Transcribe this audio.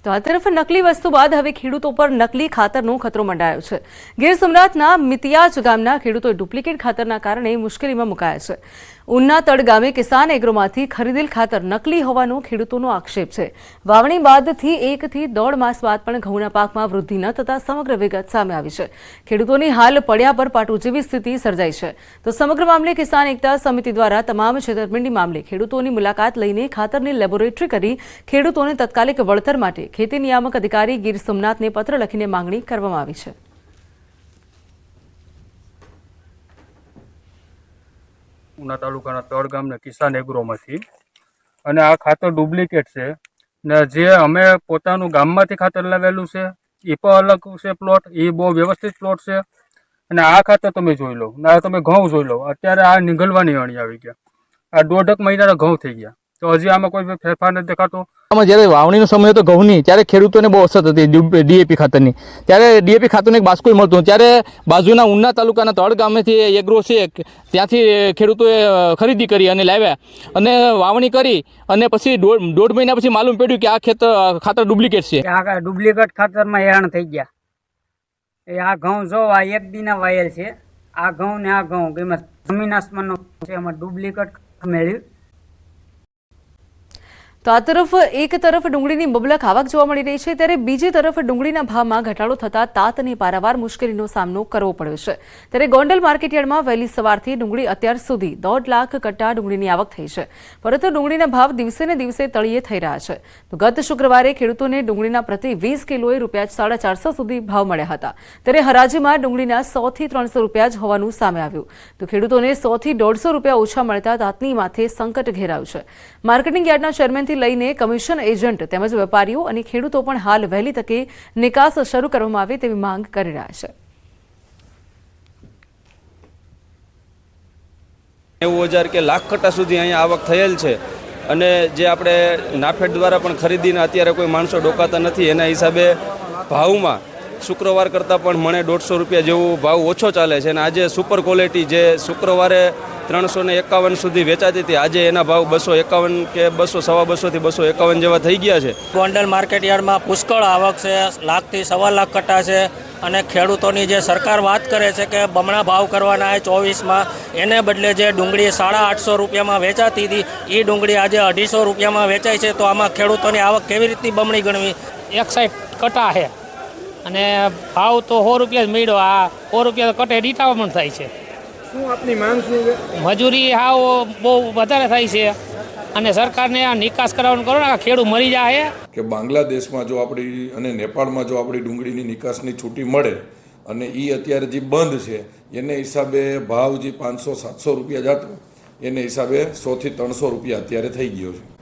તો આ તરફ નકલી વસ્તુ બાદ હવે ખેડૂતો પર નકલી ખાતરનો ખતરો મંડાયો છે। ગીર સોમનાથના મિતિયાજ ગામના ખેડૂતોએ ડુપ્લિકેટ ખાતરના કારણે મુશ્કેલીમાં મુકાયા છે। ઉના તળ ગામે કિસાન એગ્રોમાંથી ખરીદેલ ખાતર નકલી હોવાનો ખેડૂતોનો આક્ષેપ છે। વાવણી બાદથી 1 થી 1.5 માસ બાદ પણ ઘઉંના પાકમાં વૃદ્ધિ ન થતા સમગ્ર વિગત સામે આવી છે। ખેડૂતોની હાલ પડ્યા પર પાટું જેવી સ્થિતિ સર્જાઈ છે। તો સમગ્ર મામલે કિસાન એકતા સમિતિ દ્વારા તમામ છેતરપિંડી મામલે ખેડૂતોની મુલાકાત લઈને ખાતરની લેબોરેટરી કરી ખેડૂતોને તાત્કાલિક વળતર માટે ખેતી નિયામક અધિકારી ગીર સોમનાથને પત્ર લખીને માંગણી કરવામાં આવી છે। ઉના તાલુકાના તળ ગામના કિસાન એગ્રોમાંથી અને આ ખાતર ડુપ્લિકેટ છે ને જે અમે પોતાનું ગામમાંથી ખાતર લાવેલું છે એ પણ અલગ છે પ્લોટ, એ બહુ વ્યવસ્થિત પ્લોટ છે। અને આ ખાતર તમે જોઈ લો ને તમે ઘઉં જોઈ લો, અત્યારે આ નીંગલવાની અણી આવી ગયા, આ 1.5 મહિનાના ઘઉં થઈ ગયા, તો હજી આમાં કોઈ ફેરફાર નથી દેખાતો। જ્યારે વાવણીનો સમય હતો ઘઉંની, ત્યારે ખેડૂતોને બહુ અસર હતી ડીએપી ખાતરની। ત્યારે ડીએપી ખાતરનું એક બાસ્કુય મળતું, ત્યારે બાજુના ઉના તાલુકાના તળ ગામેથી એગ્રો છે ત્યાંથી ખેડૂતોએ ખરીદી કરી અને લાવ્યા અને વાવણી કરી અને પછી 1.5 મહિના પછી માલુમ પડ્યું કે આ ખાતર ડુપ્લિકેટ છે। આ ડુપ્લિકેટ ખાતરમાં હેરાન થઈ ગયા। એ આ ઘઉં જો આ 1 દીના વાયેલ છે, આ ઘઉં ને આ ઘઉં એમાં જમીન આસમાનનો છે, એમાં ડુપ્લિકેટ મેળવ્યું। તો આ તરફ એક તરફ ડુંગળીની બબલક આવક જોવા મળી રહી છે, ત્યારે બીજી તરફ ડુંગળીના ભાવમાં ઘટાડો થતા તાતની પારાવાર મુશ્કેલીનો સામનો કરવો પડ્યો છે। ત્યારે ગોંડલ માર્કેટયાર્ડમાં વહેલી સવારથી ડુંગળી અત્યાર સુધી 1.5 લાખ કટ્ટા ડુંગળીની આવક થઈ છે, પરંતુ ડુંગળીના ભાવ દિવસે ને દિવસે તળિયે થઈ રહ્યા છે। તો ગત શુક્રવારે ખેડૂતોને ડુંગળીના પ્રતિ 20 કિલોએ ₹450 સુધી ભાવ મળ્યા હતા, ત્યારે હરાજીમાં ડુંગળીના 100 થી 300 રૂપિયા જ હોવાનું સામે આવ્યું। તો ખેડૂતોને 100 થી 150 રૂપિયા ઓછા મળતા તાતની માથે સંકટ ઘેરાયું છે। માર્કેટિંગ યાર્ડના ચેરમેનથી લઈને કમિશન એજન્ટ તેમજ વેપારીઓ અને ખેડૂતો પણ હાલ વહેલી તકે નિકાસ શરૂ કરવામાં આવે તેવી માંગ કરી રહ્યા છે। 90,000 કે લાખ કટ્ટા સુધી અહીંયા આવક થયેલ છે અને જે આપણે નાફેડ દ્વારા પણ ખરીદીને અત્યારે કોઈ માણસો ડોકાતા નથી, એના હિસાબે ભાવમાં શુક્રવાર કરતાં પણ મને 150 રૂપિયા જેવો ભાવ ઓછો ચાલે છે। અને આજે સુપર ક્વોલિટી જે શુક્રવારે 351 સુધી વેચાતી હતી, આજે એના ભાવ 251 કે 200 થી 251 જેવા થઈ ગયા છે। ગોંડલ માર્કેટયાર્ડમાં પુષ્કળ આવક છે, 1 લાખ થી 1.25 લાખ કટ્ટા છે અને ખેડૂતોની જે સરકાર વાત કરે છે કે બમણા ભાવ કરવાના છે 24માં, એને બદલે જે ડુંગળી 850 રૂપિયામાં વેચાતી હતી એ ડુંગળી આજે 250 રૂપિયામાં વેચાય છે। તો આમાં ખેડૂતોની આવક કેવી રીતની બમણી ગણવી? 61 કટ્ટા છે અને ભાવ તો 100 રૂપિયા જ મળ્યો, આ 100 રૂપિયા કટ્ટે ડીટાવણ થાય છે। શું આપની માંગ શું છે? મજૂરી હાવ બહુ વધારે થાય છે અને સરકારને આ નિકાસ કરાવવાનું કરો ને, ખેડૂત મરી જાય કે બાંગ્લાદેશમાં જો આપણી અને નેપાળમાં જો આપણી ડુંગળીની નિકાસની છૂટી મળે અને એ અત્યારે જે બંધ છે એને હિસાબે ભાવ જે 500-700 રૂપિયા જતો એને હિસાબે 100 થી 300 રૂપિયા અત્યારે થઈ ગયો છે।